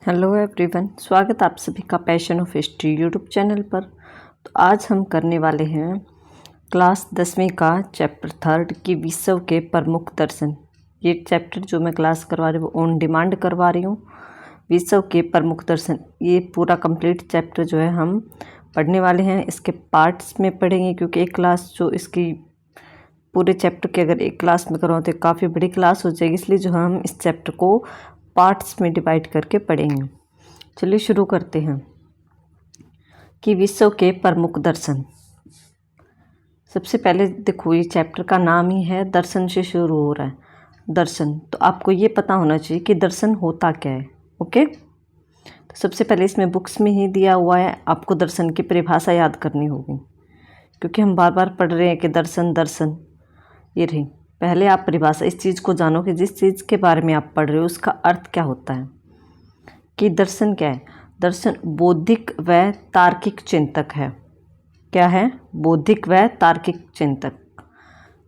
Hello everyone, स्वागत आप सभी का passion of history YouTube channel पर। तो आज हम करने वाले हैं क्लास 10वीं का चैप्टर 3 की विश्व के प्रमुख दर्शन। ये चैप्टर जो मैं क्लास करवा रही हूँ वो ऑन डिमांड करवा रही हूँ। विश्व के प्रमुख दर्शन, ये पूरा कंप्लीट चैप्टर जो है हम पढ़ने वाले हैं। इसके पार्ट्स में पढ़ेंगे क्योंकि एक क्लास जो इसकी पूरे चैप्टर के अगर एक क्लास में करवाओ तो काफ़ी बड़ी क्लास हो जाएगी, इसलिए जो हम इस चैप्टर को पार्ट्स में डिवाइड करके पढ़ेंगे। चलिए शुरू करते हैं कि विश्व के प्रमुख दर्शन। सबसे पहले देखो, ये चैप्टर का नाम ही है दर्शन से शुरू हो रहा है। दर्शन, तो आपको ये पता होना चाहिए कि दर्शन होता क्या है। ओके, तो सबसे पहले इसमें बुक्स में ही दिया हुआ है, आपको दर्शन की परिभाषा याद करनी होगी क्योंकि हम बार बार पढ़ रहे हैं कि दर्शन दर्शन। ये रही पहले आप परिभाषा, इस चीज़ को जानो कि जिस चीज़ के बारे में आप पढ़ रहे हो उसका अर्थ क्या होता है। कि दर्शन क्या है? दर्शन बौद्धिक व तार्किक चिंतक है। क्या है? बौद्धिक व तार्किक चिंतक।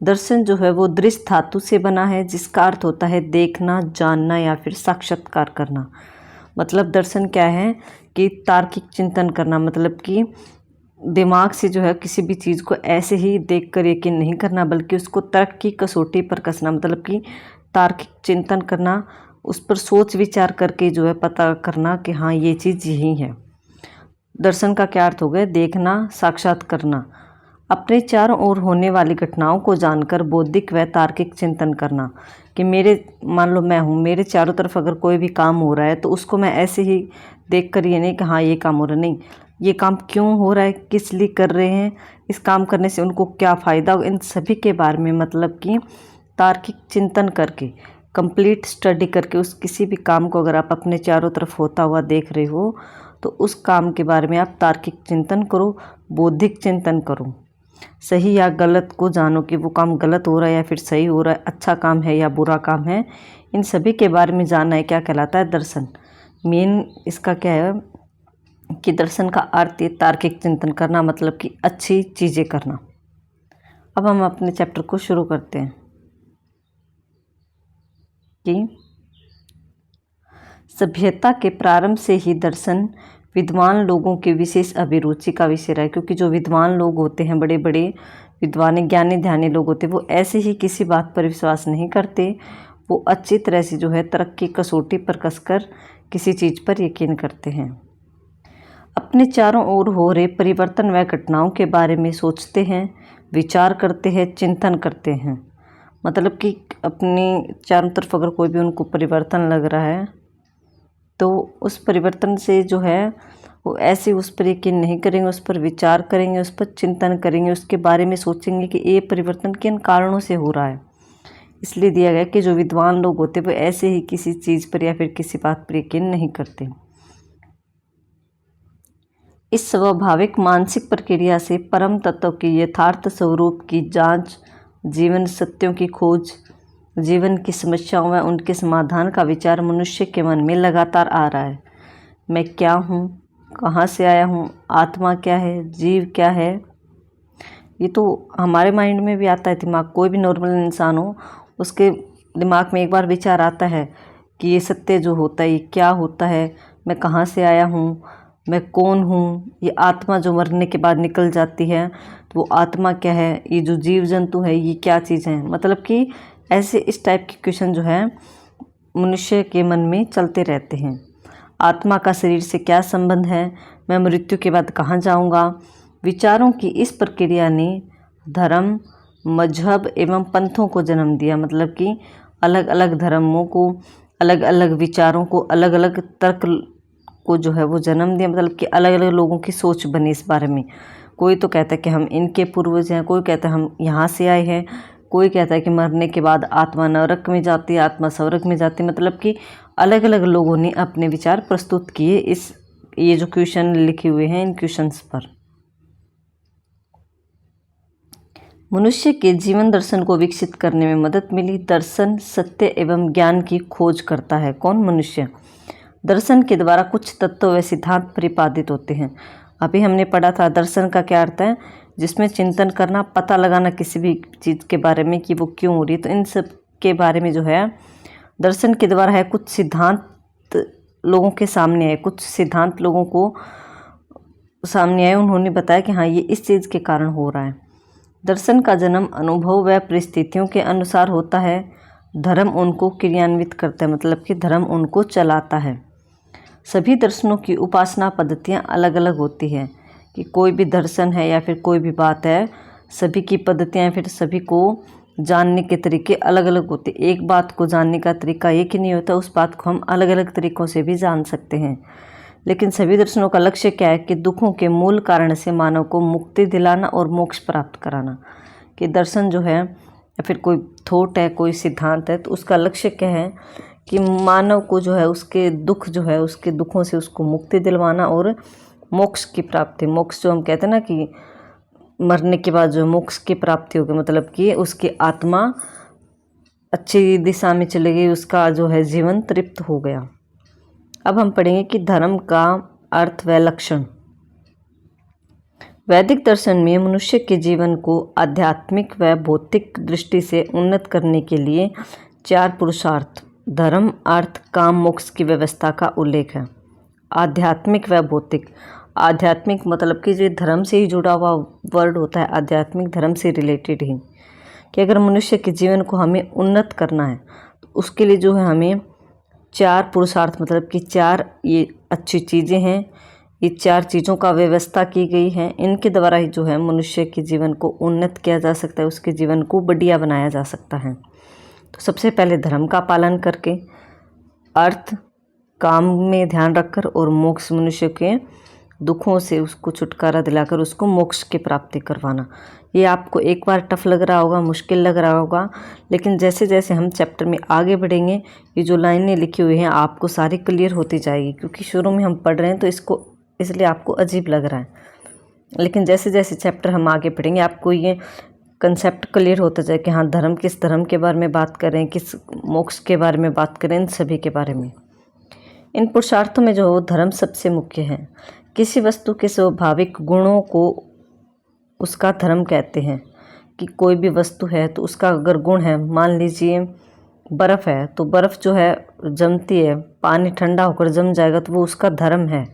दर्शन जो है वो दृश्य धातु से बना है, जिसका अर्थ होता है देखना, जानना या फिर साक्षात्कार करना। मतलब दर्शन क्या है कि तार्किक चिंतन करना, मतलब कि दिमाग से जो है किसी भी चीज़ को ऐसे ही देखकर यकीन नहीं करना, बल्कि उसको तर्क की कसौटी पर कसना। मतलब कि तार्किक चिंतन करना, उस पर सोच विचार करके जो है पता करना कि हाँ ये चीज़ यही है। दर्शन का क्या अर्थ हो गया? देखना, साक्षात करना। अपने चारों ओर होने वाली घटनाओं को जानकर बौद्धिक व तार्किक चिंतन करना कि मेरे, मान लो मैं हूँ, मेरे चारों तरफ अगर कोई भी काम हो रहा है तो उसको मैं ऐसे ही देख कर ये नहीं कि हाँ ये काम हो रहा है, नहीं, ये काम क्यों हो रहा है, किस लिए कर रहे हैं, इस काम करने से उनको क्या फ़ायदा हो, इन सभी के बारे में मतलब कि तार्किक चिंतन करके, कंप्लीट स्टडी करके उस किसी भी काम को अगर आप अपने चारों तरफ होता हुआ देख रहे हो तो उस काम के बारे में आप तार्किक चिंतन करो, बौद्धिक चिंतन करो। सही या गलत को जानो कि वो काम गलत हो रहा है या फिर सही हो रहा है, अच्छा काम है या बुरा काम है, इन सभी के बारे में जानना है। क्या कहलाता है? दर्शन। मेन इसका क्या है कि दर्शन का अर्थ है तार्किक चिंतन करना, मतलब कि अच्छी चीज़ें करना। अब हम अपने चैप्टर को शुरू करते हैं कि सभ्यता के प्रारंभ से ही दर्शन विद्वान लोगों की विशेष अभिरुचि का विषय रहा है। क्योंकि जो विद्वान लोग होते हैं, बड़े बड़े विद्वान ज्ञानी ध्यानी लोग होते हैं, वो ऐसे ही किसी बात पर विश्वास नहीं करते, वो अच्छी तरह से जो है तरक की कसौटी पर कसकर किसी चीज़ पर यकीन करते हैं। अपने चारों ओर हो रहे परिवर्तन व घटनाओं के बारे में सोचते हैं, विचार करते हैं, चिंतन करते हैं। मतलब कि अपनी चारों तरफ अगर कोई भी उनको परिवर्तन लग रहा है तो उस परिवर्तन से जो है वो ऐसे उस पर यकीन नहीं करेंगे, उस पर विचार करेंगे, उस पर चिंतन करेंगे, उसके बारे में सोचेंगे कि ये परिवर्तन किन कारणों से हो रहा है। इसलिए दिया गया कि जो विद्वान लोग होते हैं वो ऐसे ही किसी चीज़ पर या फिर किसी बात पर यकीन नहीं करते। इस स्वाभाविक मानसिक प्रक्रिया से परम तत्व के यथार्थ स्वरूप की जांच, जीवन सत्यों की खोज, जीवन की समस्याओं व उनके समाधान का विचार मनुष्य के मन में लगातार आ रहा है। मैं क्या हूँ, कहाँ से आया हूँ, आत्मा क्या है, जीव क्या है, ये तो हमारे माइंड में भी आता है। दिमाग, कोई भी नॉर्मल इंसान हो उसके दिमाग में एक बार विचार आता है कि ये सत्य जो होता है ये क्या होता है, मैं कहाँ से आया हूँ, मैं कौन हूँ, ये आत्मा जो मरने के बाद निकल जाती है तो वो आत्मा क्या है, ये जो जीव जंतु है ये क्या चीज़ है। मतलब कि ऐसे इस टाइप के क्वेश्चन जो है मनुष्य के मन में चलते रहते हैं। आत्मा का शरीर से क्या संबंध है, मैं मृत्यु के बाद कहाँ जाऊँगा। विचारों की इस प्रक्रिया ने धर्म, मजहब एवं पंथों को जन्म दिया। मतलब कि अलग अलग धर्मों को, अलग अलग विचारों को, अलग अलग तर्क को जो है वो जन्म दिया। मतलब कि अलग अलग लोगों की सोच बनी इस बारे में। कोई तो कहता है कि हम इनके पूर्वज हैं, कोई कहता है हम यहाँ से आए हैं, कोई कहता है कि मरने के बाद आत्मा नरक में जाती है, आत्मा स्वर्ग में जाती है। मतलब कि अलग अलग लोगों ने अपने विचार प्रस्तुत किए इस, ये जो क्वेश्चन लिखे हुए हैं इन क्वेश्चंस पर। मनुष्य के जीवन दर्शन को विकसित करने में मदद मिली। दर्शन सत्य एवं ज्ञान की खोज करता है। कौन? मनुष्य। दर्शन के द्वारा कुछ तत्व व सिद्धांत प्रतिपादित होते हैं। अभी हमने पढ़ा था दर्शन का क्या अर्थ है, जिसमें चिंतन करना, पता लगाना किसी भी चीज़ के बारे में कि वो क्यों हो रही है। तो इन सब के बारे में जो है दर्शन के द्वारा है कुछ सिद्धांत लोगों के सामने आए, कुछ सिद्धांत लोगों को सामने आए, उन्होंने बताया कि हाँ ये इस चीज़ के कारण हो रहा है। दर्शन का जन्म अनुभव व परिस्थितियों के अनुसार होता है, धर्म उनको क्रियान्वित करता है, मतलब कि धर्म उनको चलाता है। सभी दर्शनों की उपासना पद्धतियाँ अलग अलग होती है, कि कोई भी दर्शन है या फिर कोई भी बात है, सभी की पद्धतियाँ फिर सभी को जानने के तरीके अलग अलग होते हैं। एक बात को जानने का तरीका एक ही नहीं होता, उस बात को हम अलग अलग तरीक़ों से भी जान सकते हैं। लेकिन सभी दर्शनों का लक्ष्य क्या है कि दुखों के मूल कारण से मानव को मुक्ति दिलाना और मोक्ष प्राप्त कराना। कि दर्शन जो है या फिर कोई थॉट है, कोई सिद्धांत है, तो उसका लक्ष्य क्या है कि मानव को जो है उसके दुख जो है उसके दुखों से उसको मुक्ति दिलवाना और मोक्ष की प्राप्ति। मोक्ष जो हम कहते हैं ना कि मरने के बाद जो मोक्ष की प्राप्ति होगी, मतलब कि उसकी आत्मा अच्छी दिशा में चली गई, उसका जो है जीवन तृप्त हो गया। अब हम पढ़ेंगे कि धर्म का अर्थ व लक्षण। वैदिक दर्शन में मनुष्य के जीवन को आध्यात्मिक व भौतिक दृष्टि से उन्नत करने के लिए 4 पुरुषार्थ धर्म, अर्थ, काम, मोक्ष की व्यवस्था का उल्लेख है। आध्यात्मिक व भौतिक। आध्यात्मिक मतलब कि जो धर्म से ही जुड़ा हुआ वर्ड होता है, आध्यात्मिक धर्म से रिलेटेड ही, कि अगर मनुष्य के जीवन को हमें उन्नत करना है तो उसके लिए जो है हमें 4 पुरुषार्थ, मतलब कि 4 ये अच्छी चीज़ें हैं, ये 4 चीज़ों का व्यवस्था की गई है। इनके द्वारा ही जो है मनुष्य के जीवन को उन्नत किया जा सकता है, उसके जीवन को बढ़िया बनाया जा सकता है। तो सबसे पहले धर्म का पालन करके, अर्थ काम में ध्यान रखकर, और मोक्ष मनुष्य के दुखों से उसको छुटकारा दिलाकर उसको मोक्ष की प्राप्ति करवाना। ये आपको एक बार टफ लग रहा होगा, मुश्किल लग रहा होगा, लेकिन जैसे जैसे हम चैप्टर में आगे बढ़ेंगे ये जो लाइनें लिखी हुई हैं आपको सारी क्लियर होती जाएगी। क्योंकि शुरू में हम पढ़ रहे हैं तो इसको इसलिए आपको अजीब लग रहा है, लेकिन जैसे जैसे चैप्टर हम आगे पढ़ेंगे आपको ये कंसेप्ट क्लियर होता जाए कि हाँ धर्म किस धर्म के बारे में बात करें, किस मोक्ष के बारे में बात करें, इन सभी के बारे में। इन पुरुषार्थों में जो धर्म सबसे मुख्य है। किसी वस्तु के स्वाभाविक गुणों को उसका धर्म कहते हैं। कि कोई भी वस्तु है तो उसका अगर गुण है, मान लीजिए बर्फ़ है तो बर्फ़ जो है जमती है, पानी ठंडा होकर जम जाएगा तो वो उसका धर्म है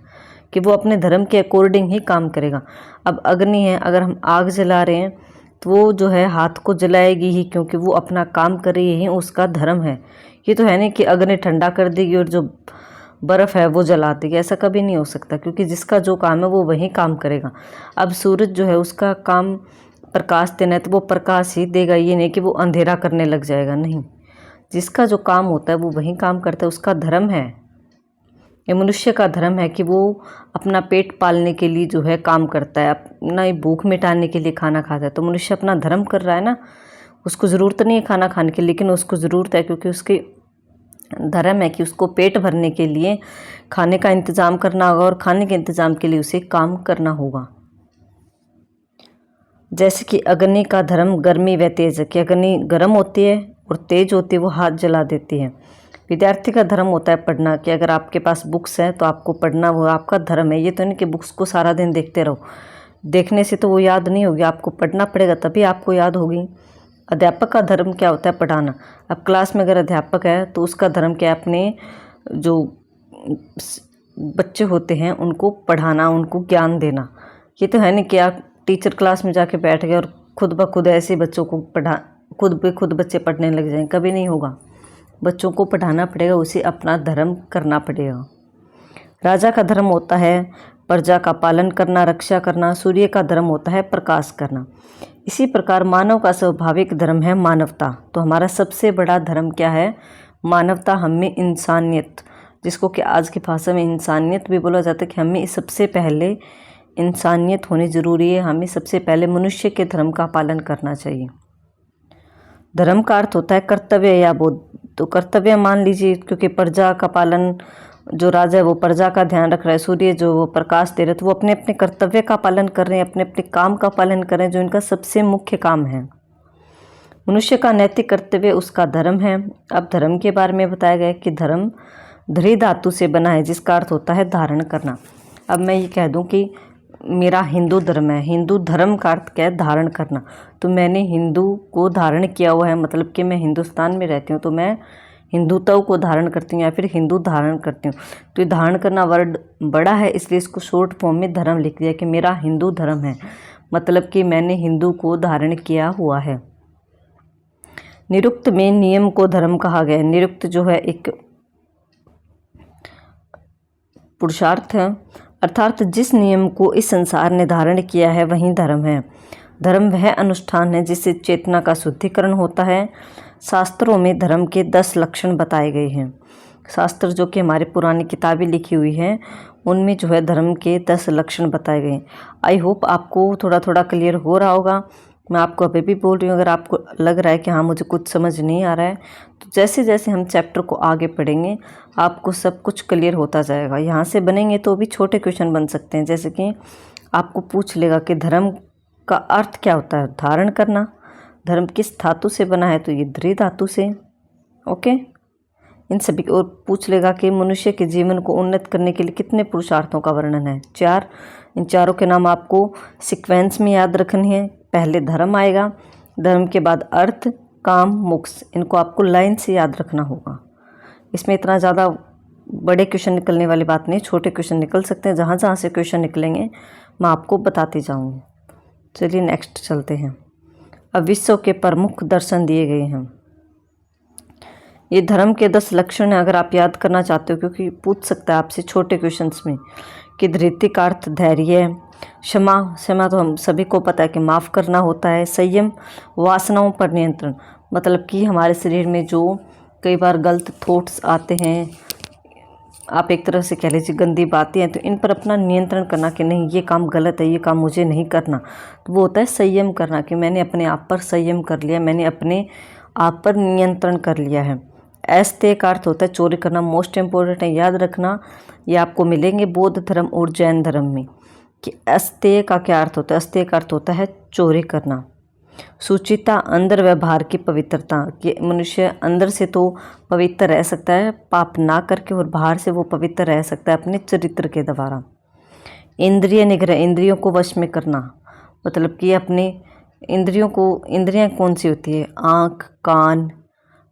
कि वो अपने धर्म के अकॉर्डिंग ही काम करेगा। अब अग्नि है, अगर हम आग जला रहे हैं तो वो जो है हाथ को जलाएगी ही, क्योंकि वो अपना काम कर रही है, उसका धर्म है। ये तो है नहीं कि अग्नि ठंडा कर देगी और जो बर्फ़ है वो जला देगी, ऐसा कभी नहीं हो सकता, क्योंकि जिसका जो काम है वो वही काम करेगा। अब सूरज जो है उसका काम प्रकाश देना है तो वो प्रकाश ही देगा, ये नहीं कि वो अंधेरा करने लग जाएगा, नहीं। जिसका जो काम होता है वो वही काम करता है, उसका धर्म है। ये मनुष्य का धर्म है कि वो अपना पेट पालने के लिए जो है काम करता है, अपना ही भूख मिटाने के लिए खाना खाता है। तो मनुष्य अपना धर्म कर रहा है ना, उसको ज़रूरत नहीं है खाना खाने की, लेकिन उसको ज़रूरत है क्योंकि उसकी धर्म है कि उसको पेट भरने के लिए खाने का इंतज़ाम करना होगा, और खाने के इंतज़ाम के लिए उसे काम करना होगा। जैसे कि अग्नि का धर्म गर्मी व तेज है, कि अग्नि गर्म होती है और तेज होती है, वो हाथ जला देती है। विद्यार्थी का धर्म होता है पढ़ना, कि अगर आपके पास बुक्स हैं तो आपको पढ़ना वो आपका धर्म है। ये तो नहीं कि बुक्स को सारा दिन देखते रहो, देखने से तो वो याद नहीं होगी, आपको पढ़ना पड़ेगा तभी आपको याद होगी। अध्यापक का धर्म क्या होता है? पढ़ाना। अब क्लास में अगर अध्यापक है तो उसका धर्म क्या है? अपने जो बच्चे होते हैं उनको पढ़ाना, उनको ज्ञान देना। ये तो है नहीं कि आप टीचर क्लास में जाके बैठ गए और खुद ब खुद ऐसे बच्चों को खुद ब खुद बच्चे पढ़ने लग जाएं, कभी नहीं होगा। बच्चों को पढ़ाना पड़ेगा, उसे अपना धर्म करना पड़ेगा। राजा का धर्म होता है प्रजा का पालन करना, रक्षा करना। सूर्य का धर्म होता है प्रकाश करना। इसी प्रकार मानव का स्वाभाविक धर्म है मानवता। तो हमारा सबसे बड़ा धर्म क्या है? मानवता, हमें इंसानियत, जिसको कि आज की भाषा में इंसानियत भी बोला जाता है, कि हमें सबसे पहले इंसानियत होनी ज़रूरी है। हमें सबसे पहले मनुष्य के धर्म का पालन करना चाहिए। धर्म का अर्थ होता है कर्तव्य या बोध। तो कर्तव्य मान लीजिए, क्योंकि प्रजा का पालन, जो राजा है वो प्रजा का ध्यान रख रहा है, सूर्य जो वो प्रकाश दे रहे हैं, तो वो अपने अपने कर्तव्य का पालन कर रहे हैं, अपने अपने काम का पालन कर रहे हैं, जो इनका सबसे मुख्य काम है। मनुष्य का नैतिक कर्तव्य उसका धर्म है। अब धर्म के बारे में बताया गया है कि धर्म ध्री धातु से बना है, जिसका अर्थ होता है धारण करना। अब मैं ये कह दूं कि मेरा हिंदू धर्म है, हिंदू धर्म का अर्थ क्या है? धारण करना। तो मैंने हिंदू को धारण किया हुआ है, मतलब कि मैं हिंदुस्तान में रहती हूँ तो मैं हिंदुत्व को धारण करती हूँ या फिर हिंदू धारण करती हूँ। तो ये धारण करना वर्ड बड़ा है, इसलिए इसको शॉर्ट फॉर्म में धर्म लिख दिया कि मेरा हिंदू धर्म है, मतलब कि मैंने हिंदू को धारण किया हुआ है। निरुक्त में नियम को धर्म कहा गया है। निरुक्त जो है एक पुरुषार्थ है, अर्थात जिस नियम को इस संसार ने धारण किया है वही धर्म है। धर्म वह अनुष्ठान है जिससे चेतना का शुद्धिकरण होता है। शास्त्रों में धर्म के 10 लक्षण बताए गए हैं। शास्त्र जो कि हमारी पुरानी किताबें लिखी हुई हैं उनमें जो है धर्म के 10 लक्षण बताए गए हैं। आई होप आपको थोड़ा थोड़ा क्लियर हो रहा होगा। मैं आपको अभी भी बोल रही हूँ, अगर आपको लग रहा है कि हाँ मुझे कुछ समझ नहीं आ रहा है तो जैसे जैसे हम चैप्टर को आगे पढ़ेंगे आपको सब कुछ क्लियर होता जाएगा। यहाँ से बनेंगे तो भी छोटे क्वेश्चन बन सकते हैं, जैसे कि आपको पूछ लेगा कि धर्म का अर्थ क्या होता है, धारण करना। धर्म किस धातु से बना है, तो ये द्रि धातु से। ओके, इन सभी को। और पूछ लेगा कि मनुष्य के जीवन को उन्नत करने के लिए कितने पुरुषार्थों का वर्णन है, 4। इन चारों के नाम आपको सीक्वेंस में याद रखने हैं। पहले धर्म आएगा, धर्म के बाद अर्थ, काम, मोक्ष। इनको आपको लाइन से याद रखना होगा। इसमें इतना ज़्यादा बड़े क्वेश्चन निकलने वाली बात नहीं, छोटे क्वेश्चन निकल सकते हैं। जहाँ जहाँ से क्वेश्चन निकलेंगे मैं आपको बताती जाऊँगी। चलिए नेक्स्ट चलते हैं। अब विश्व के प्रमुख दर्शन दिए गए हैं। ये धर्म के 10 लक्षण हैं, अगर आप याद करना चाहते हो, क्योंकि पूछ सकता है आपसे छोटे क्वेश्चंस में कि धृति का अर्थ धैर्य, क्षमा, क्षमा तो हम सभी को पता है कि माफ़ करना होता है। संयम, वासनाओं पर नियंत्रण, मतलब कि हमारे शरीर में जो कई बार गलत थॉट्स आते हैं, आप एक तरह से कह लीजिए गंदी बातें हैं, तो इन पर अपना नियंत्रण करना कि नहीं ये काम गलत है, ये काम मुझे नहीं करना। तो वो होता है संयम करना, कि मैंने अपने आप पर संयम कर लिया, मैंने अपने आप पर नियंत्रण कर लिया है। अस्तेय का अर्थ होता है चोरी करना। मोस्ट इम्पोर्टेंट है, याद रखना। ये आपको मिलेंगे बौद्ध धर्म और जैन धर्म में कि अस्तेय का क्या अर्थ होता है। अस्तेय का अर्थ होता है चोरी करना। सुचिता, अंदर व बाहर की पवित्रता, कि मनुष्य अंदर से तो पवित्र रह सकता है पाप ना करके, और बाहर से वो पवित्र रह सकता है अपने चरित्र के द्वारा। इंद्रिय निग्रह, इंद्रियों को वश में करना, मतलब कि अपने इंद्रियों को, इंद्रियां कौन सी होती है, आँख, कान,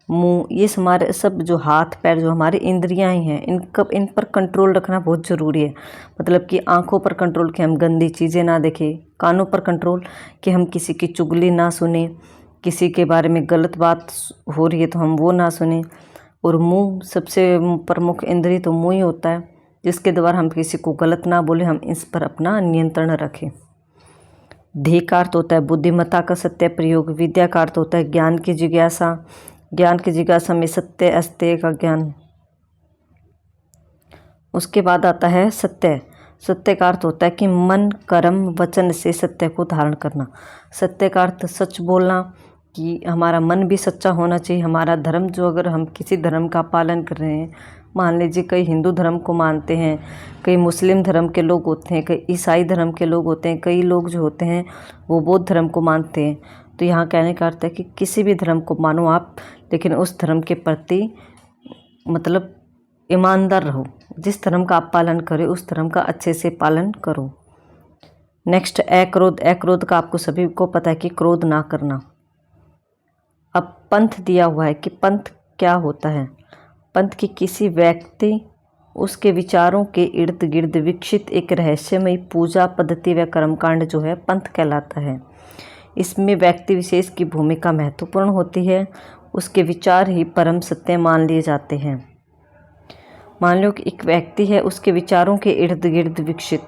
मुंह, ये हमारे सब जो हाथ पैर जो हमारी इंद्रियां ही हैं, इन पर कंट्रोल रखना बहुत ज़रूरी है। मतलब कि आंखों पर कंट्रोल कि हम गंदी चीज़ें ना देखें, कानों पर कंट्रोल कि हम किसी की चुगली ना सुने, किसी के बारे में गलत बात हो रही है तो हम वो ना सुने। और मुंह, सबसे प्रमुख इंद्रिय तो मुंह ही होता है, जिसके द्वारा हम किसी को गलत ना बोले, हम इस पर अपना नियंत्रण रखें। ध्येय का अर्थ होता है बुद्धिमत्ता का सत्य प्रयोग। विद्या का अर्थ होता है ज्ञान की जिज्ञासा। ज्ञान की जिज्ञासा में सत्य अस्तेय का ज्ञान। उसके बाद आता है सत्य। सत्य का अर्थ होता है कि मन, कर्म, वचन से सत्य को धारण करना। सत्य का अर्थ सच बोलना, कि हमारा मन भी सच्चा होना चाहिए। हमारा धर्म जो, अगर हम किसी धर्म का पालन कर रहे हैं, मान लीजिए कई हिंदू धर्म को मानते हैं, कई मुस्लिम धर्म के लोग होते हैं, कई ईसाई धर्म के लोग होते हैं, कई लोग जो होते हैं वो बौद्ध धर्म को मानते हैं। तो यहाँ कहने का अर्थ है कि किसी भी धर्म को मानो आप, लेकिन उस धर्म के प्रति मतलब ईमानदार रहो। जिस धर्म का आप पालन करें उस धर्म का अच्छे से पालन करो। नेक्स्ट, अक्रोध। अक्रोध का आपको सभी को पता है कि क्रोध ना करना। अब पंथ दिया हुआ है कि पंथ क्या होता है। पंथ की किसी व्यक्ति, उसके विचारों के इर्द गिर्द विकसित एक रहस्यमयी पूजा पद्धति व कर्मकांड जो है पंथ कहलाता है। इसमें व्यक्ति विशेष की भूमिका महत्वपूर्ण होती है, उसके विचार ही परम सत्य मान लिए जाते हैं। मान लो कि एक व्यक्ति है, उसके विचारों के इर्द गिर्द विकसित,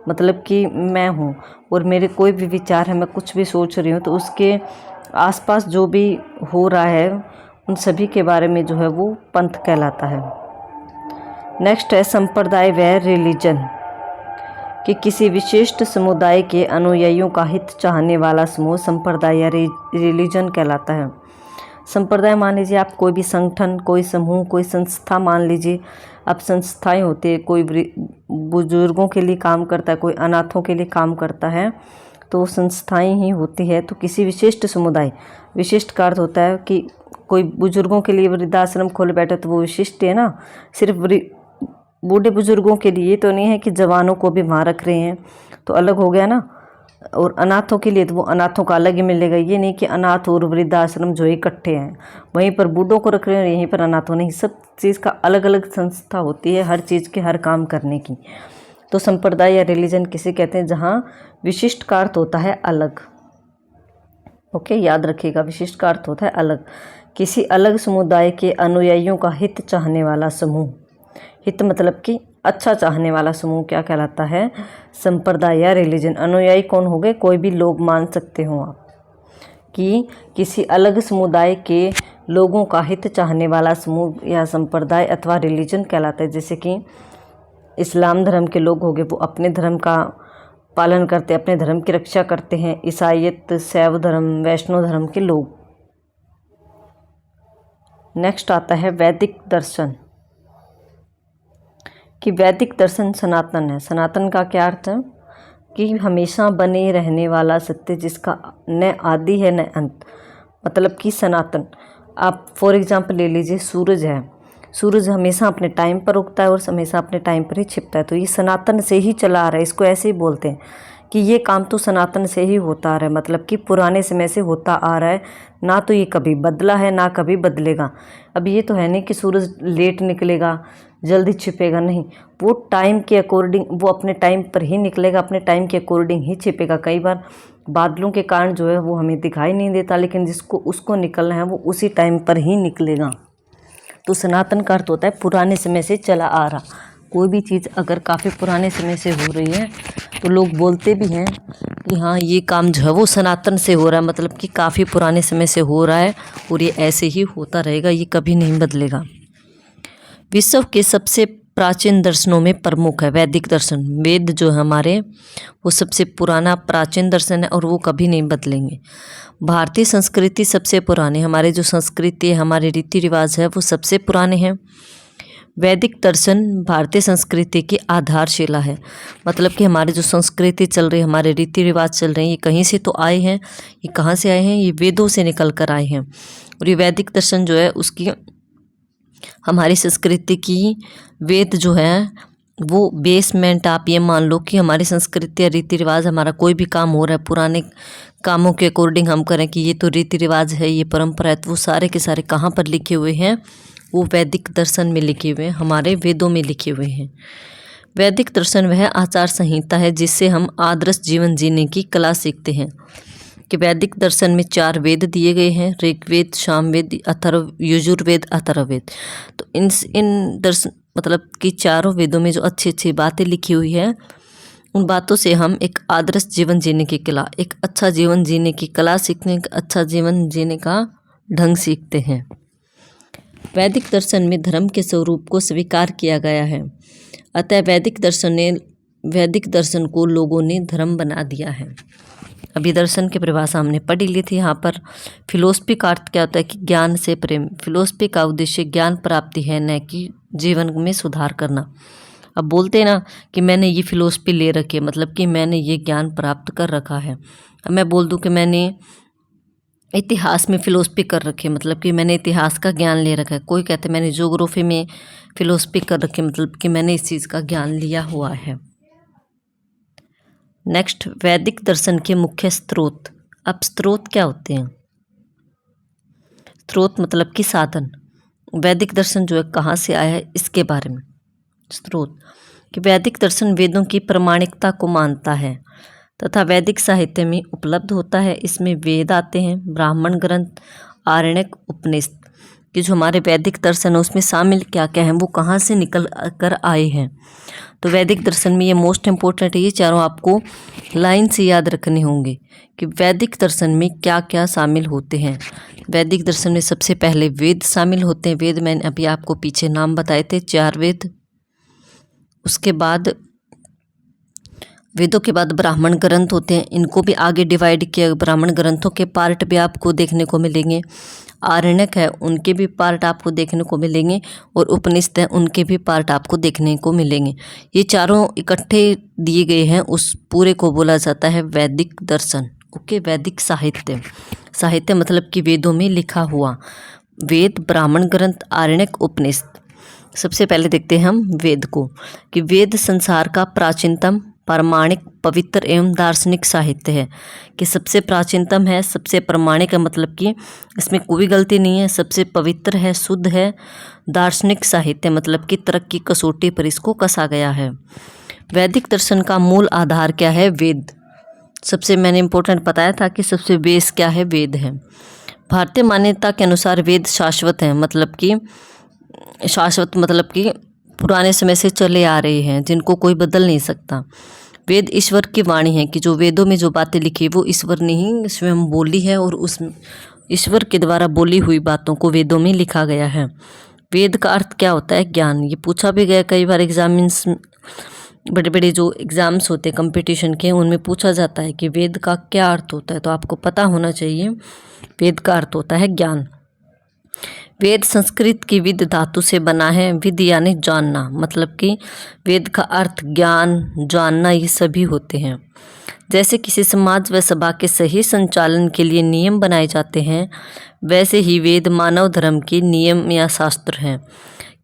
मतलब कि मैं हूँ और मेरे कोई भी विचार है, मैं कुछ भी सोच रही हूँ, तो उसके आसपास जो भी हो रहा है उन सभी के बारे में जो है वो पंथ कहलाता है। नेक्स्ट है संप्रदाय व रिलीजन, कि किसी विशिष्ट समुदाय के अनुयायियों का हित चाहने वाला समूह संप्रदाय या रिलीजन कहलाता है। संप्रदाय मान लीजिए आप कोई भी संगठन, कोई समूह, कोई संस्था मान लीजिए। अब संस्थाएं होती है, कोई बुजुर्गों के लिए काम करता है, कोई अनाथों के लिए काम करता है, तो संस्थाएं ही होती है। तो किसी विशिष्ट समुदाय, विशिष्ट का अर्थ होता है कि कोई बुजुर्गों के लिए वृद्धाश्रम खोल बैठे तो वो विशिष्ट है ना। सिर्फ बूढ़े बुजुर्गों के लिए तो नहीं है कि जवानों को भी वहाँ रख रहे हैं, तो अलग हो गया ना। और अनाथों के लिए तो वो अनाथों का अलग ही मिलेगा। ये नहीं कि अनाथ और वृद्धाश्रम जो इकट्ठे हैं, वहीं पर बूढ़ों को रख रहे हैं, यहीं पर अनाथों नहीं। सब चीज़ का अलग अलग संस्था होती है, हर चीज़ के हर काम करने की। तो संप्रदाय या रिलीजन किसे कहते हैं? जहाँ विशिष्ट का अर्थ होता है अलग। ओके, याद रखिएगा, विशिष्ट का अर्थ होता है अलग। किसी अलग समुदाय के अनुयायियों का हित चाहने वाला समूह। हित मतलब कि अच्छा चाहने वाला समूह क्या कहलाता है? संप्रदाय या रिलीजन। अनुयायी कौन हो गए? कोई भी लोग मान सकते हो आप कि किसी अलग समुदाय के लोगों का हित चाहने वाला समूह या संप्रदाय अथवा रिलीजन कहलाता है। जैसे कि इस्लाम धर्म के लोग हो गए, वो अपने धर्म का पालन करते हैं, अपने धर्म की रक्षा करते हैं। ईसाईयत, शैव धर्म, वैष्णव धर्म के लोग। नेक्स्ट आता है वैदिक दर्शन, कि वैदिक दर्शन सनातन है। सनातन का क्या अर्थ है? कि हमेशा बने रहने वाला सत्य, जिसका न आदि है न अंत, मतलब कि सनातन। आप फॉर एग्जांपल ले लीजिए, सूरज है। सूरज हमेशा अपने टाइम पर उगता है और हमेशा अपने टाइम पर ही छिपता है। तो ये सनातन से ही चला आ रहा है। इसको ऐसे ही बोलते हैं कि ये काम तो सनातन से ही होता आ रहा है, मतलब कि पुराने समय से होता आ रहा है। ना तो ये कभी बदला है, ना कभी बदलेगा। अब ये तो है नहीं कि सूरज लेट निकलेगा, जल्दी छिपेगा, नहीं। वो टाइम के अकॉर्डिंग, वो अपने टाइम पर ही निकलेगा, अपने टाइम के अकॉर्डिंग ही छिपेगा। कई बार बादलों के कारण जो है वो हमें दिखाई नहीं देता, लेकिन जिसको उसको निकलना है वो उसी टाइम पर ही निकलेगा। तो सनातन का अर्थ होता है पुराने समय से चला आ रहा। कोई भी चीज़ अगर काफ़ी पुराने समय से हो रही है तो लोग बोलते भी हैं कि हाँ, ये काम जो है वो सनातन से हो रहा है, मतलब कि काफ़ी पुराने समय से हो रहा है और ये ऐसे ही होता रहेगा, ये कभी नहीं बदलेगा। विश्व के सबसे प्राचीन दर्शनों में प्रमुख है वैदिक दर्शन। वेद जो है हमारे, वो सबसे पुराना प्राचीन दर्शन है और वो कभी नहीं बदलेंगे। भारतीय संस्कृति सबसे पुरानी, हमारे जो संस्कृति है, हमारे रीति रिवाज है, वो सबसे पुराने हैं। वैदिक दर्शन भारतीय संस्कृति की आधारशिला है, मतलब कि हमारे जो संस्कृति चल रही है, हमारे रीति रिवाज चल रहे हैं, ये कहीं से तो आए हैं। ये कहाँ से आए हैं? ये वेदों से निकल कर आए हैं। और ये वैदिक दर्शन जो है उसकी, हमारी संस्कृति की, वेद जो है वो बेसमेंट। आप ये मान लो कि हमारी संस्कृति या रीति रिवाज, हमारा कोई भी काम हो रहा है पुराने कामों के अकॉर्डिंग हम करें कि ये तो रीति रिवाज है, ये परंपरा है, तो वो सारे के सारे कहाँ पर लिखे हुए हैं? वो वैदिक दर्शन में लिखे हुए हैं, हमारे वेदों में लिखे हुए हैं। वैदिक दर्शन वह आचार संहिता है जिससे हम आदर्श जीवन जीने की कला सीखते हैं। कि वैदिक दर्शन में 4 वेद दिए गए हैं, ऋग्वेद, सामवेद, अथर्व, यजुर्वेद, अथर्ववेद। तो इन दर्शन मतलब कि चारों वेदों में जो अच्छी अच्छी बातें लिखी हुई है, उन बातों से हम एक आदर्श जीवन जीने की कला, एक अच्छा जीवन जीने की कला सीखते हैं, अच्छा जीवन जीने का ढंग सीखते हैं। वैदिक दर्शन में धर्म के स्वरूप को स्वीकार किया गया है, अतः वैदिक दर्शन को लोगों ने धर्म बना दिया है। अभी दर्शन की परिभाषा हमने पढ़ी ली थी। यहाँ पर फिलोसफी का अर्थ क्या होता है? कि ज्ञान से प्रेम। फिलोसफी का उद्देश्य ज्ञान प्राप्ति है, न कि जीवन में सुधार करना। अब बोलते हैं ना कि मैंने ये फिलोसफी ले रखी है, मतलब कि मैंने ये ज्ञान प्राप्त कर रखा है। अब मैं बोल दूं कि मैंने इतिहास में फिलोसफी कर रखी है, मतलब कि मैंने इतिहास का ज्ञान ले रखा है। कोई कहते हैं मैंने ज्योग्राफी में फिलोसफी कर रखी है, मतलब कि मैंने इस चीज़ का ज्ञान लिया हुआ है। नेक्स्ट, वैदिक दर्शन के मुख्य स्रोत। अब स्रोत क्या होते हैं? स्रोत मतलब कि साधन। वैदिक दर्शन जो है कहाँ से आया है, इसके बारे में। स्रोत कि वैदिक दर्शन वेदों की प्रामाणिकता को मानता है तथा वैदिक साहित्य में उपलब्ध होता है। इसमें वेद आते हैं, ब्राह्मण ग्रंथ, आरण्यक, उपनिषद। कि जो हमारे वैदिक दर्शन है उसमें शामिल क्या क्या है, वो कहाँ से निकल कर आए हैं। तो वैदिक दर्शन में ये मोस्ट इम्पोर्टेंट है, ये चारों आपको लाइन से याद रखने होंगे कि वैदिक दर्शन में क्या क्या शामिल होते हैं। वैदिक दर्शन में सबसे पहले वेद शामिल होते हैं। वेद मैंने अभी आपको पीछे नाम बताए थे, 4 वेद। उसके बाद वेदों के बाद ब्राह्मण ग्रंथ होते हैं, इनको भी आगे डिवाइड किया। ब्राह्मण ग्रंथों के पार्ट भी आपको देखने को मिलेंगे। आरण्यक है, उनके भी पार्ट आपको देखने को मिलेंगे, और उपनिषद है, उनके भी पार्ट आपको देखने को मिलेंगे। ये चारों इकट्ठे दिए गए हैं, उस पूरे को बोला जाता है वैदिक दर्शन। ओके, वैदिक साहित्य। साहित्य मतलब कि वेदों में लिखा हुआ। वेद, ब्राह्मण ग्रंथ, आरण्यक, उपनिषद। सबसे पहले देखते हैं हम वेद को, कि वेद संसार का प्राचीनतम प्रामाणिक, पवित्र एवं दार्शनिक साहित्य है, कि सबसे प्राचीनतम है, सबसे प्रामाणिक है, मतलब कि इसमें कोई गलती नहीं है, सबसे पवित्र है, शुद्ध है, दार्शनिक साहित्य मतलब कि तर्क की कसौटी पर इसको कसा गया है। वैदिक दर्शन का मूल आधार क्या है? वेद। सबसे मैंने इम्पोर्टेंट बताया था कि सबसे बेस क्या है? वेद है। भारतीय मान्यता के अनुसार वेद शाश्वत हैं, मतलब कि शाश्वत मतलब कि पुराने समय से चले आ रहे हैं, जिनको कोई बदल नहीं सकता। वेद ईश्वर की वाणी है, कि जो वेदों में जो बातें लिखी वो ईश्वर ने ही स्वयं बोली है, और उस ईश्वर के द्वारा बोली हुई बातों को वेदों में लिखा गया है। वेद का अर्थ क्या होता है? ज्ञान। ये पूछा भी गया कई बार एग्जामिन्स, बड़े बड़े जो एग्ज़ाम्स होते हैं कंपटीशन के, उनमें पूछा जाता है कि वेद का क्या अर्थ होता है, तो आपको पता होना चाहिए। वेद का अर्थ होता है ज्ञान। वेद संस्कृत की विद धातु से बना है। विद यानी जानना, मतलब कि वेद का अर्थ ज्ञान, जानना, ये सभी होते हैं। जैसे किसी समाज व सभा के सही संचालन के लिए नियम बनाए जाते हैं, वैसे ही वेद मानव धर्म के नियम या शास्त्र हैं।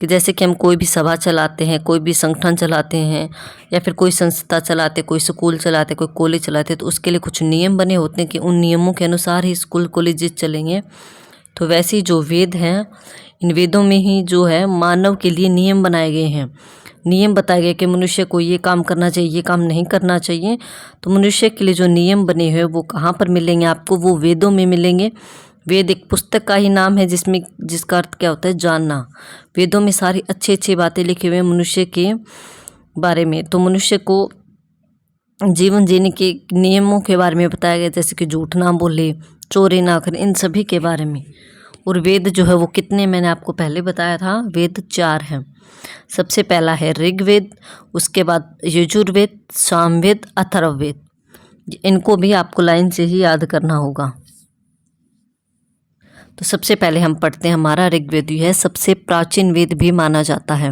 कि जैसे कि हम कोई भी सभा चलाते हैं, कोई भी संगठन चलाते हैं, या फिर कोई संस्था चलाते, कोई स्कूल चलाते, कोई कॉलेज चलाते, तो उसके लिए कुछ नियम बने होते हैं कि उन नियमों के अनुसार ही स्कूल कॉलेजेस चलेंगे। तो वैसे ही जो वेद हैं, इन वेदों में ही जो है मानव के लिए नियम बनाए गए हैं। नियम बताए गए कि मनुष्य को ये काम करना चाहिए, ये काम नहीं करना चाहिए। तो मनुष्य के लिए जो नियम बने हुए वो कहाँ पर मिलेंगे आपको? वो वेदों में मिलेंगे। वेद एक पुस्तक का ही नाम है जिसका अर्थ क्या होता है? जानना। वेदों में सारी अच्छी अच्छी बातें लिखे हुए हैं मनुष्य के बारे में। तो मनुष्य को जीवन जीने के नियमों के बारे में बताया गया, जैसे कि झूठ ना बोले, चोरी ना करें, इन सभी के बारे में। और वेद जो है वो कितने, मैंने आपको पहले बताया था, वेद 4 हैं। सबसे पहला है ऋग्वेद, उसके बाद यजुर्वेद, सामवेद, अथर्ववेद। इनको भी आपको लाइन से ही याद करना होगा। तो सबसे पहले हम पढ़ते हैं, हमारा ऋग्वेद है सबसे प्राचीन वेद भी माना जाता है।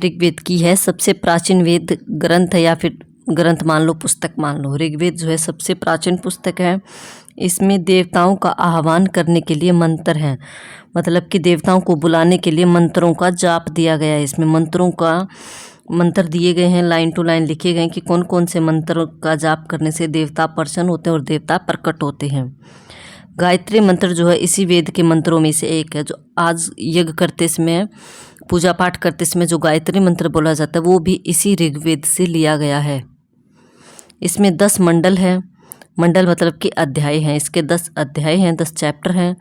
ऋग्वेद की है सबसे प्राचीन वेद ग्रंथ, या फिर ग्रंथ मान लो, पुस्तक मान लो। ऋग्वेद जो है सबसे प्राचीन पुस्तक है। इसमें देवताओं का आह्वान करने के लिए मंत्र हैं, मतलब कि देवताओं को बुलाने के लिए मंत्रों का जाप दिया गया है। इसमें मंत्र दिए गए हैं, लाइन टू लाइन लिखे गए हैं कि कौन कौन से मंत्र का जाप करने से देवता प्रसन्न होते हैं और देवता प्रकट होते हैं। गायत्री मंत्र जो है इसी वेद के मंत्रों में से एक है। जो आज यज्ञ करते समय, पूजा पाठ करते समय जो गायत्री मंत्र बोला जाता है, वो भी इसी ऋग्वेद से लिया गया है। इसमें 10 मंडल है। मंडल मतलब कि अध्याय हैं। इसके 10 अध्याय हैं, 10 चैप्टर हैं।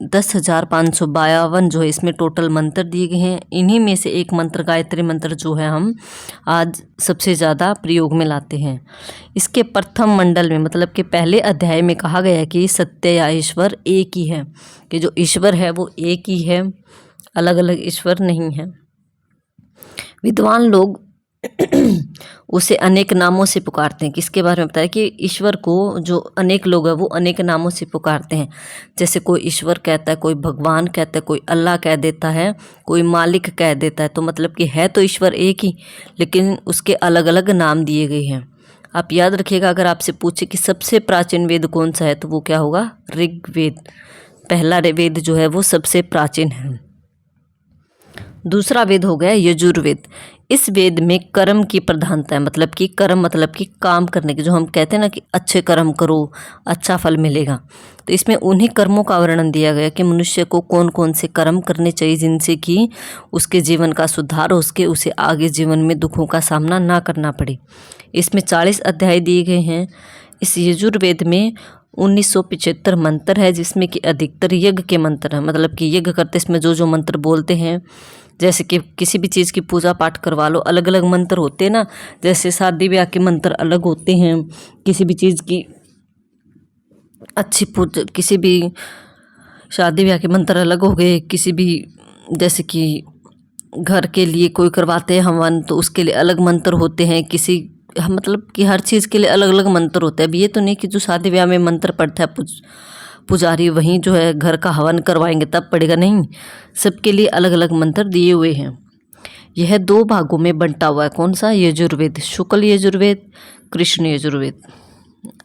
10,552 जो है इसमें टोटल मंत्र दिए गए हैं। इन्हीं में से एक मंत्र, गायत्री मंत्र, जो है हम आज सबसे ज़्यादा प्रयोग में लाते हैं। इसके प्रथम मंडल में, मतलब कि पहले अध्याय में कहा गया है कि सत्य या ईश्वर एक ही है, कि जो ईश्वर है वो एक ही है, अलग अलग ईश्वर नहीं है। विद्वान लोग उसे अनेक नामों से पुकारते हैं। किसके बारे में बताया? कि ईश्वर को जो अनेक लोग हैं वो अनेक नामों से पुकारते हैं। जैसे कोई ईश्वर कहता है, कोई भगवान कहता है, कोई अल्लाह कह देता है, कोई मालिक कह देता है। तो मतलब कि है तो ईश्वर एक ही, लेकिन उसके अलग अलग नाम दिए गए हैं। आप याद रखिएगा, अगर आपसे पूछे कि सबसे प्राचीन वेद कौन सा है, तो वो क्या होगा? ऋग्वेद। पहला वेद जो है वो सबसे प्राचीन है। दूसरा वेद हो गया यजुर्वेद। इस वेद में कर्म की प्रधानता है, मतलब कि कर्म मतलब कि काम करने की, जो हम कहते हैं ना कि अच्छे कर्म करो अच्छा फल मिलेगा। तो इसमें उन्हीं कर्मों का वर्णन दिया गया कि मनुष्य को कौन कौन से कर्म करने चाहिए, जिनसे कि उसके जीवन का सुधार हो सके, उसे आगे जीवन में दुखों का सामना ना करना पड़े। इसमें 40 अध्याय दिए गए हैं। इस यजुर्वेद में 1975 मंत्र है, जिसमें कि अधिकतर यज्ञ के मंत्र हैं। मतलब कि यज्ञ करते इसमें जो जो मंत्र बोलते हैं, जैसे कि किसी भी चीज़ की पूजा पाठ करवा लो, अलग अलग मंत्र होते हैं ना। जैसे शादी ब्याह के मंत्र अलग होते हैं, किसी भी चीज़ की अच्छी पूजा, किसी भी शादी ब्याह के मंत्र अलग हो गए। किसी भी, जैसे कि घर के लिए कोई करवाते हैं हवन, तो उसके लिए अलग मंत्र होते हैं। मतलब कि हर चीज़ के लिए अलग अलग मंत्र होते हैं। अब ये तो नहीं कि जो शादी ब्याह में मंत्र पढ़ता है पुजारी, वहीं जो है घर का हवन करवाएंगे तब पड़ेगा, नहीं। सबके लिए अलग अलग मंत्र दिए हुए हैं। यह 2 भागों में बंटा हुआ है। कौन सा? यजुर्वेद, शुक्ल यजुर्वेद, कृष्ण यजुर्वेद।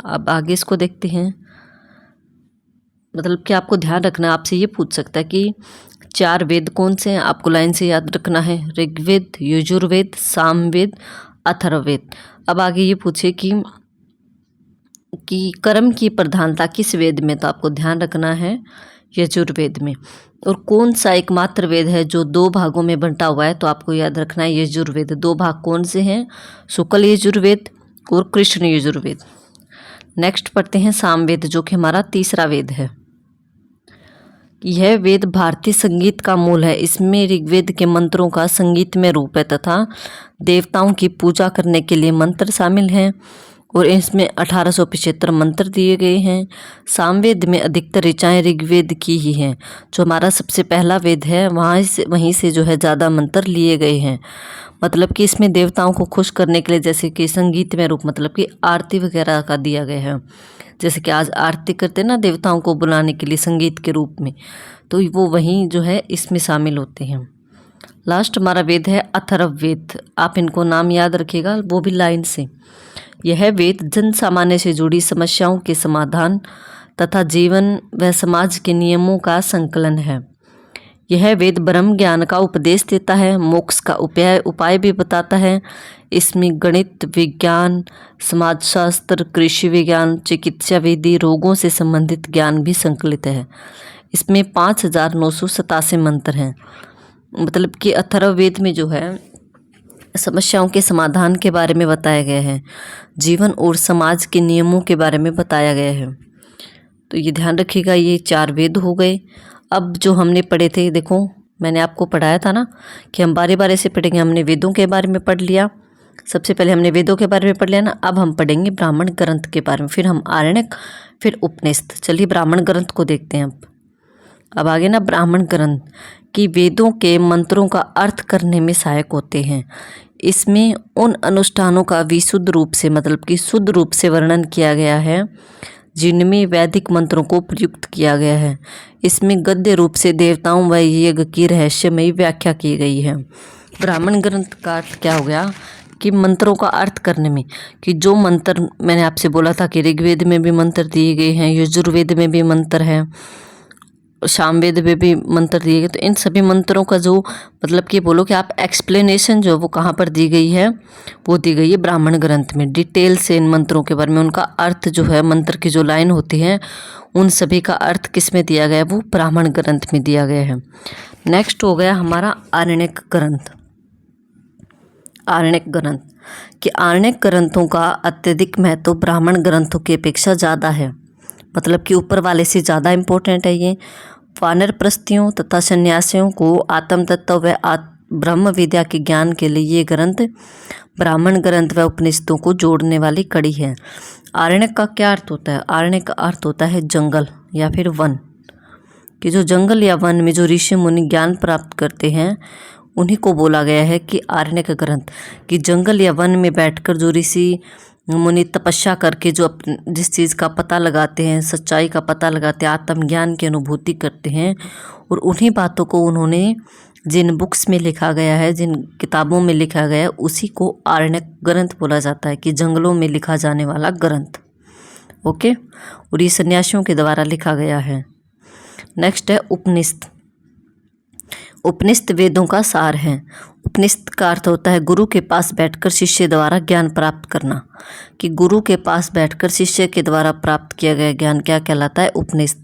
अब आगे इसको देखते हैं। मतलब कि आपको ध्यान रखना, आपसे ये पूछ सकता है कि 4 वेद कौन से हैं, आपको लाइन से याद रखना है। ऋग्वेद, यजुर्वेद, सामवेद, अथर्ववेद। अब आगे ये पूछे कि कर्म की प्रधानता किस वेद में, तो आपको ध्यान रखना है यजुर्वेद में। और कौन सा एकमात्र वेद है जो 2 भागों में बंटा हुआ है, तो आपको याद रखना है यजुर्वेद। 2 भाग कौन से हैं, शुक्ल यजुर्वेद और कृष्ण यजुर्वेद। नेक्स्ट पढ़ते हैं सामवेद, जो कि हमारा तीसरा वेद है। यह वेद भारतीय संगीत का मूल है। इसमें ऋग्वेद के मंत्रों का संगीतमय रूप है तथा देवताओं की पूजा करने के लिए मंत्र शामिल हैं और इसमें 1875 मंत्र दिए गए हैं। सामवेद में अधिकतर ऋचाएँ ऋग्वेद की ही हैं। जो हमारा सबसे पहला वेद है वहीं से जो है ज़्यादा मंत्र लिए गए हैं। मतलब कि इसमें देवताओं को खुश करने के लिए, जैसे कि संगीतमय रूप, मतलब कि आरती वगैरह का दिया गया है। जैसे कि आज आरती करते हैं ना देवताओं को बुलाने के लिए संगीत के रूप में, तो वो वहीं जो है इसमें शामिल होते हैं। लास्ट हमारा वेद है अथर्ववेद। आप इनको नाम याद रखिएगा, वो भी लाइन से। यह वेद जन सामान्य से जुड़ी समस्याओं के समाधान तथा जीवन व समाज के नियमों का संकलन है। यह वेद ब्रह्म ज्ञान का उपदेश देता है, मोक्ष का उपाय भी बताता है। इसमें गणित, विज्ञान, समाजशास्त्र, कृषि विज्ञान, चिकित्सा विधि, रोगों से संबंधित ज्ञान भी संकलित है। इसमें 5987 मंत्र हैं। मतलब कि अथर्ववेद में जो है समस्याओं के समाधान के बारे में बताया गया है, जीवन और समाज के नियमों के बारे में बताया गया है। तो ये ध्यान रखिएगा, ये 4 वेद हो गए। अब जो हमने पढ़े थे, देखो मैंने आपको पढ़ाया था ना कि हम बारी बारी से पढ़ेंगे। हमने वेदों के बारे में पढ़ लिया, सबसे पहले हमने वेदों के बारे में पढ़ लिया ना। अब हम पढ़ेंगे ब्राह्मण ग्रंथ के बारे में, फिर हम आरण्यक, फिर उपनिषद। चलिए ब्राह्मण ग्रंथ को देखते हैं। अब आगे ना ब्राह्मण ग्रंथ कि वेदों के मंत्रों का अर्थ करने में सहायक होते हैं। इसमें उन अनुष्ठानों का विशुद्ध रूप से, मतलब कि शुद्ध रूप से वर्णन किया गया है जिनमें वैदिक मंत्रों को प्रयुक्त किया गया है। इसमें गद्य रूप से देवताओं व यज्ञ की रहस्यमयी व्याख्या की गई है। ब्राह्मण ग्रंथ का अर्थ क्या हो गया कि मंत्रों का अर्थ करने में, कि जो मंत्र मैंने आपसे बोला था कि ऋग्वेद में भी मंत्र दिए गए हैं, यजुर्वेद में भी मंत्र है, सामवेद में भी मंत्र दिए गए, तो इन सभी मंत्रों का जो मतलब कि बोलो कि आप एक्सप्लेनेशन जो वो कहाँ पर दी गई है, वो दी गई है ब्राह्मण ग्रंथ में। डिटेल से इन मंत्रों के बारे में, उनका अर्थ जो है, मंत्र की जो लाइन होती है उन सभी का अर्थ किस में दिया गया है, वो ब्राह्मण ग्रंथ में दिया गया है। नेक्स्ट हो गया हमारा आरण्यक ग्रंथ। आरण्यक ग्रंथ कि आरण्यक ग्रंथों का अत्यधिक महत्व ब्राह्मण ग्रंथों की अपेक्षा ज़्यादा है। मतलब कि ऊपर वाले से ज़्यादा इम्पोर्टेंट है ये। वानरप्रस्थियों तथा सन्यासियों को आत्म तत्व व ब्रह्म विद्या के ज्ञान के लिए ये ग्रंथ ब्राह्मण ग्रंथ व उपनिषदों को जोड़ने वाली कड़ी है। आरण्यक का क्या अर्थ होता है? आरण्यक का अर्थ होता है जंगल या फिर वन, कि जो जंगल या वन में जो ऋषि मुनि ज्ञान प्राप्त करते हैं उन्हीं को बोला गया है कि आरण्यक ग्रंथ। कि जंगल या वन में बैठकर जो ऋषि मुनि तपस्या करके जो जिस चीज़ का पता लगाते हैं, सच्चाई का पता लगाते हैं, आत्मज्ञान की अनुभूति करते हैं, और उन्हीं बातों को उन्होंने जिन बुक्स में लिखा गया है, जिन किताबों में लिखा गया है, उसी को आरण्यक ग्रंथ बोला जाता है, कि जंगलों में लिखा जाने वाला ग्रंथ। ओके, और ये सन्यासियों के द्वारा लिखा गया है। नेक्स्ट है उपनिषद। उपनिषद वेदों का सार है। उपनिषद का अर्थ होता है गुरु के पास बैठकर शिष्य द्वारा ज्ञान प्राप्त करना। कि गुरु के पास बैठकर शिष्य के द्वारा प्राप्त किया गया ज्ञान क्या कहलाता है? उपनिषद।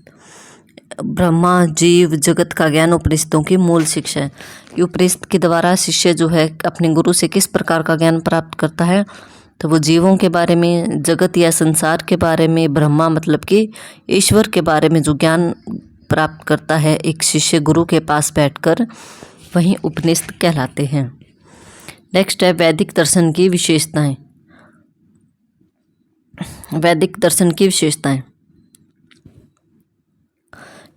ब्रह्मा, जीव, जगत का ज्ञान उपनिषदों की मूल शिक्षा है। कि उपनिषद के द्वारा शिष्य जो है अपने गुरु से किस प्रकार का ज्ञान प्राप्त करता है, तो वो जीवों के बारे में, जगत या संसार के बारे में, ब्रह्मा मतलब कि ईश्वर के बारे में जो ज्ञान प्राप्त करता है एक शिष्य गुरु के पास बैठकर, वहीं उपनिषद कहलाते हैं। नेक्स्ट है वैदिक दर्शन की विशेषताएं। वैदिक दर्शन की विशेषताएं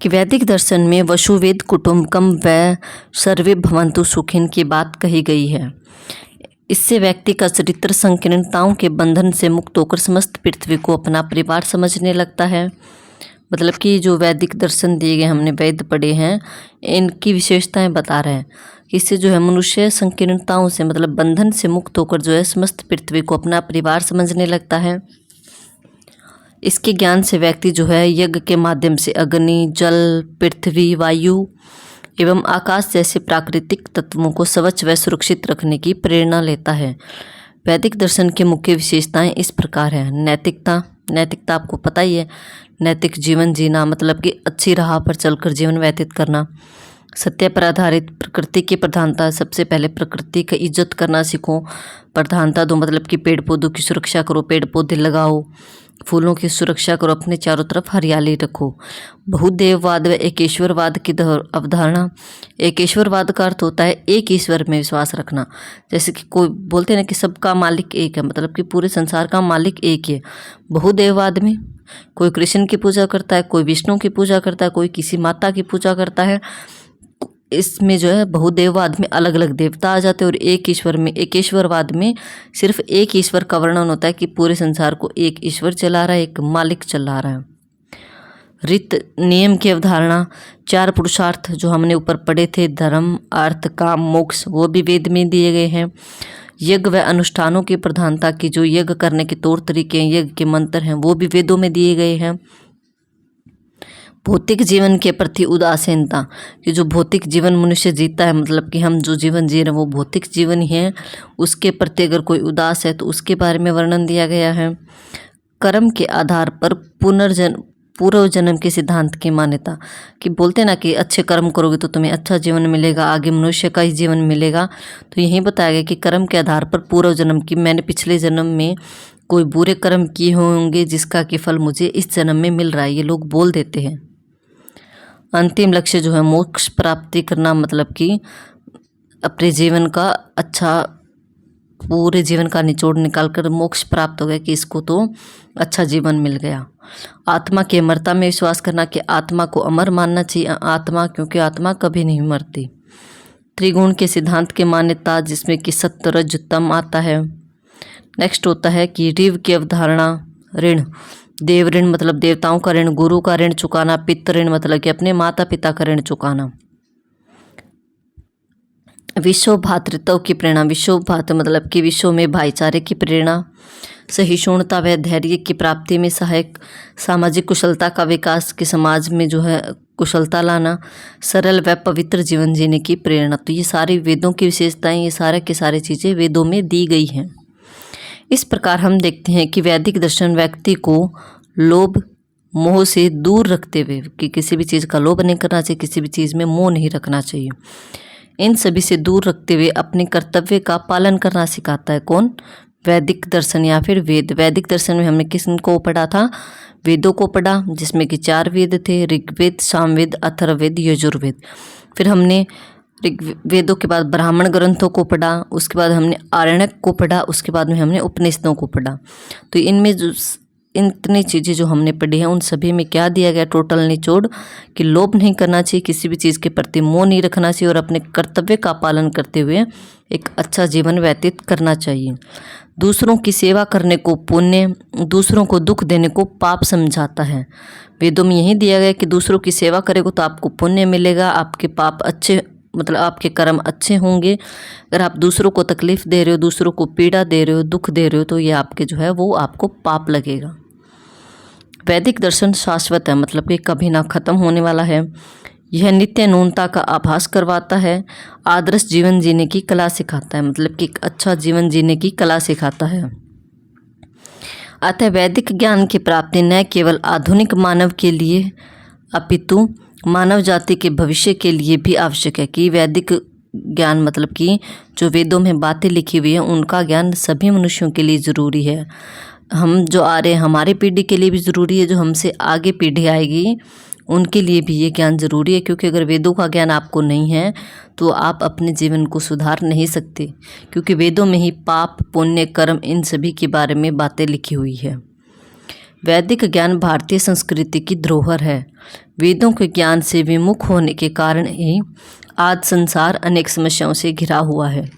कि वैदिक दर्शन में वसुवेद कुटुंबकम व सर्वे भवन्तु सुखिन की बात कही गई है। इससे व्यक्ति का चरित्र संकीर्णताओं के बंधन से मुक्त होकर समस्त पृथ्वी को अपना परिवार समझने लगता है। मतलब कि जो वैदिक दर्शन दिए गए, हमने वेद पढ़े हैं, इनकी विशेषताएं बता रहे हैं। इससे जो है मनुष्य संकीर्णताओं से, मतलब बंधन से मुक्त होकर जो है समस्त पृथ्वी को अपना परिवार समझने लगता है। इसके ज्ञान से व्यक्ति जो है यज्ञ के माध्यम से अग्नि, जल, पृथ्वी, वायु एवं आकाश जैसे प्राकृतिक तत्वों को स्वच्छ व सुरक्षित रखने की प्रेरणा लेता है। वैदिक दर्शन की मुख्य विशेषताएं इस प्रकार हैं। नैतिकता आपको पता ही है, नैतिक जीवन जीना मतलब कि अच्छी राह पर चलकर जीवन व्यतीत करना। सत्य पर आधारित, प्रकृति की प्रधानता, सबसे पहले प्रकृति का इज्जत करना सीखो, प्रधानता दो मतलब कि पेड़ पौधों की सुरक्षा करो, पेड़ पौधे लगाओ, फूलों की सुरक्षा करो, अपने चारों तरफ हरियाली रखो। बहुदेववाद व एकेश्वरवाद की अवधारणा। एकेश्वरवाद का अर्थ होता है एक ईश्वर में विश्वास रखना। जैसे कि कोई बोलते हैं ना कि सबका मालिक एक है, मतलब कि पूरे संसार का मालिक एक ही है। बहुदेववाद में कोई कृष्ण की पूजा करता है, कोई विष्णु की पूजा करता है, कोई किसी माता की पूजा करता है। इसमें जो है बहुदेववाद में अलग अलग देवता आ जाते हैं, और एक ईश्वर में, एकेश्वरवाद में सिर्फ एक ईश्वर का वर्णन होता है कि पूरे संसार को एक ईश्वर चला रहा है, एक मालिक चला रहा है। रित नियम की अवधारणा। 4 पुरुषार्थ जो हमने ऊपर पढ़े थे, धर्म, अर्थ, काम, मोक्ष, वो भी वेद में दिए गए हैं। यज्ञ व अनुष्ठानों की प्रधानता की, जो यज्ञ करने के तौर तरीके, यज्ञ के मंत्र हैं, वो भी वेदों में दिए गए हैं। भौतिक जीवन के प्रति उदासीनता, कि जो भौतिक जीवन मनुष्य जीता है, मतलब कि हम जो जीवन जी रहे हैं वो भौतिक जीवन ही है, उसके प्रति अगर कोई उदास है तो उसके बारे में वर्णन दिया गया है। कर्म के आधार पर पूर्व जन्म के सिद्धांत की मान्यता, कि बोलते ना कि अच्छे कर्म करोगे तो तुम्हें अच्छा जीवन मिलेगा, आगे मनुष्य का ही जीवन मिलेगा। तो यही बताया गया कि कर्म के आधार पर पूर्व जन्म की, मैंने पिछले जन्म में कोई बुरे कर्म किए होंगे जिसका कि फल मुझे इस जन्म में मिल रहा है, ये लोग बोल देते हैं। अंतिम लक्ष्य जो है मोक्ष प्राप्ति करना, मतलब कि अपने जीवन का अच्छा, पूरे जीवन का निचोड़ निकाल कर मोक्ष प्राप्त हो गया, कि इसको तो अच्छा जीवन मिल गया। आत्मा की अमरता में विश्वास करना, कि आत्मा को अमर मानना चाहिए, आत्मा, क्योंकि आत्मा कभी नहीं मरती। त्रिगुण के सिद्धांत की मान्यता, जिसमें कि सत्व रज तम आता है। नेक्स्ट होता है कि ऋव की अवधारणा। ऋण, देव ऋण मतलब देवताओं का ऋण, गुरु का ऋण चुकाना, पितृ ऋण मतलब कि अपने माता पिता का ऋण चुकाना। विश्व भातृत्व की प्रेरणा। विश्व भातृ मतलब कि विश्व में भाईचारे की प्रेरणा। सहिष्णुता व धैर्य की प्राप्ति में सहायक। सामाजिक कुशलता का विकास, के समाज में जो है कुशलता लाना। सरल व पवित्र जीवन जीने की प्रेरणा। तो ये सारी वेदों की विशेषताएं, ये सारे की सारी चीज़ें वेदों में दी गई हैं। इस प्रकार हम देखते हैं कि वैदिक दर्शन व्यक्ति को लोभ मोह से दूर रखते हुए, कि किसी भी चीज़ का लोभ नहीं करना चाहिए, किसी भी चीज़ में मोह नहीं रखना चाहिए, इन सभी से दूर रखते हुए अपने कर्तव्य का पालन करना सिखाता है। कौन? वैदिक दर्शन या फिर वेद। वैदिक दर्शन में हमने किसको पढ़ा था? वेदों को पढ़ा, जिसमें कि 4 वेद थे, ऋग्वेद, सामवेद, अथर्ववेद, यजुर्वेद। फिर हमने वेदों के बाद ब्राह्मण ग्रंथों को पढ़ा, उसके बाद हमने आरण्यक को पढ़ा, उसके बाद में हमने उपनिषदों को पढ़ा। तो इनमें जो इतनी चीज़ें जो हमने पढ़ी हैं, उन सभी में क्या दिया गया टोटल निचोड़, कि लोभ नहीं करना चाहिए, किसी भी चीज़ के प्रति मोह नहीं रखना चाहिए, और अपने कर्तव्य का पालन करते हुए एक अच्छा जीवन व्यतीत करना चाहिए। दूसरों की सेवा करने को पुण्य, दूसरों को दुख देने को पाप समझाता है। वेदों में यही दिया गया कि दूसरों की सेवा करेगा तो आपको पुण्य मिलेगा, आपके पाप अच्छे, मतलब आपके कर्म अच्छे होंगे। अगर आप दूसरों को तकलीफ दे रहे हो, दूसरों को पीड़ा दे रहे हो, दुख दे रहे हो, तो ये आपके जो है वो आपको पाप लगेगा। वैदिक दर्शन शाश्वत है, मतलब कि कभी ना खत्म होने वाला है। यह नित्य नूनता का आभास करवाता है। आदर्श जीवन जीने की कला सिखाता है, मतलब कि एक अच्छा जीवन जीने की कला सिखाता है। अतः वैदिक ज्ञान की प्राप्ति न केवल आधुनिक मानव के लिए अपितु मानव जाति के भविष्य के लिए भी आवश्यक है। कि वैदिक ज्ञान मतलब कि जो वेदों में बातें लिखी हुई हैं, उनका ज्ञान सभी मनुष्यों के लिए ज़रूरी है। हम जो आ रहे हैं, हमारी पीढ़ी के लिए भी ज़रूरी है, जो हमसे आगे पीढ़ी आएगी उनके लिए भी ये ज्ञान ज़रूरी है। क्योंकि अगर वेदों का ज्ञान आपको नहीं है तो आप अपने जीवन को सुधार नहीं सकते, क्योंकि वेदों में ही पाप, पुण्य, कर्म, इन सभी के बारे में बातें लिखी हुई है। वैदिक ज्ञान भारतीय संस्कृति की धरोहर है। वेदों के ज्ञान से विमुख होने के कारण ही आज संसार अनेक समस्याओं से घिरा हुआ है।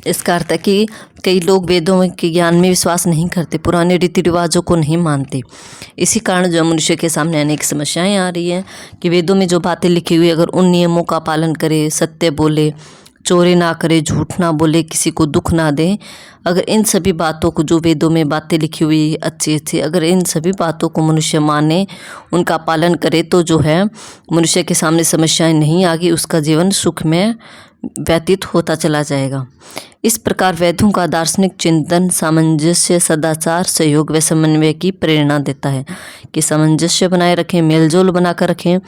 इसका अर्थ है कि कई लोग वेदों के ज्ञान में विश्वास नहीं करते, पुराने रीति रिवाजों को नहीं मानते। इसी कारण जो मनुष्य के सामने अनेक समस्याएं आ रही हैं, कि वेदों में जो बातें लिखी हुई, अगर उन नियमों का पालन करे, सत्य बोले, चोरी ना करे, झूठ ना बोले, किसी को दुख ना दे, अगर इन सभी बातों को, जो वेदों में बातें लिखी हुई अच्छी अच्छी, अगर इन सभी बातों को मनुष्य माने, उनका पालन करे, तो जो है मनुष्य के सामने समस्याएं नहीं आगी, उसका जीवन सुख में व्यतीत होता चला जाएगा। इस प्रकार वेदों का दार्शनिक चिंतन सामंजस्य, सदाचार, सहयोग व समन्वय की प्रेरणा देता है कि सामंजस्य बनाए रखें, मेलजोल बनाकर रखें।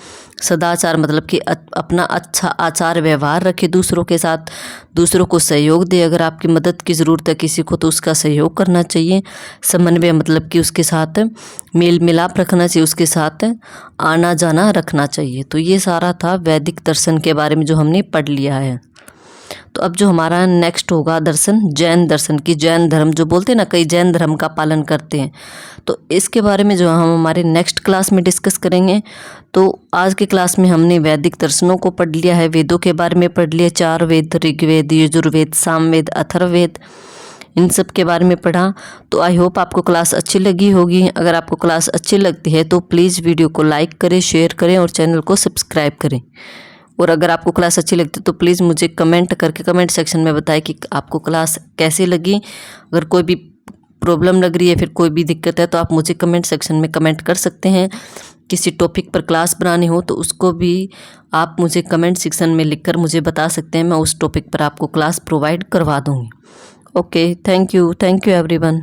सदाचार मतलब कि अपना अच्छा आचार व्यवहार रखें दूसरों के साथ, दूसरों को सहयोग दे। अगर आपकी मदद की ज़रूरत है किसी को तो उसका सहयोग करना चाहिए। समन्वय मतलब कि उसके साथ मेल मिलाप रखना चाहिए, उसके साथ आना जाना रखना चाहिए। तो ये सारा था वैदिक दर्शन के बारे में जो हमने पढ़ लिया है। तो अब जो हमारा नेक्स्ट होगा दर्शन, जैन दर्शन की, जैन धर्म जो बोलते हैं ना, कई जैन धर्म का पालन करते हैं, तो इसके बारे में जो हम हमारे नेक्स्ट क्लास में डिस्कस करेंगे। तो आज के क्लास में हमने वैदिक दर्शनों को पढ़ लिया है, वेदों के बारे में पढ़ लिया, 4 वेद, ऋग्वेद, यजुर्वेद, सामवेद, अथर्ववेद, इन सब के बारे में पढ़ा। तो आई होप आपको क्लास अच्छी लगी होगी। अगर आपको क्लास अच्छी लगती है तो प्लीज़ वीडियो को लाइक करें, शेयर करें और चैनल को सब्सक्राइब करें। और अगर आपको क्लास अच्छी लगती है तो प्लीज़ मुझे कमेंट करके कमेंट सेक्शन में बताएं कि आपको क्लास कैसी लगी। अगर कोई भी प्रॉब्लम लग रही है, फिर कोई भी दिक्कत है, तो आप मुझे कमेंट सेक्शन में कमेंट कर सकते हैं। किसी टॉपिक पर क्लास बनानी हो तो उसको भी आप मुझे कमेंट सेक्शन में लिखकर मुझे बता सकते हैं, मैं उस टॉपिक पर आपको क्लास प्रोवाइड करवा दूँगी। Okay, thank you everyone.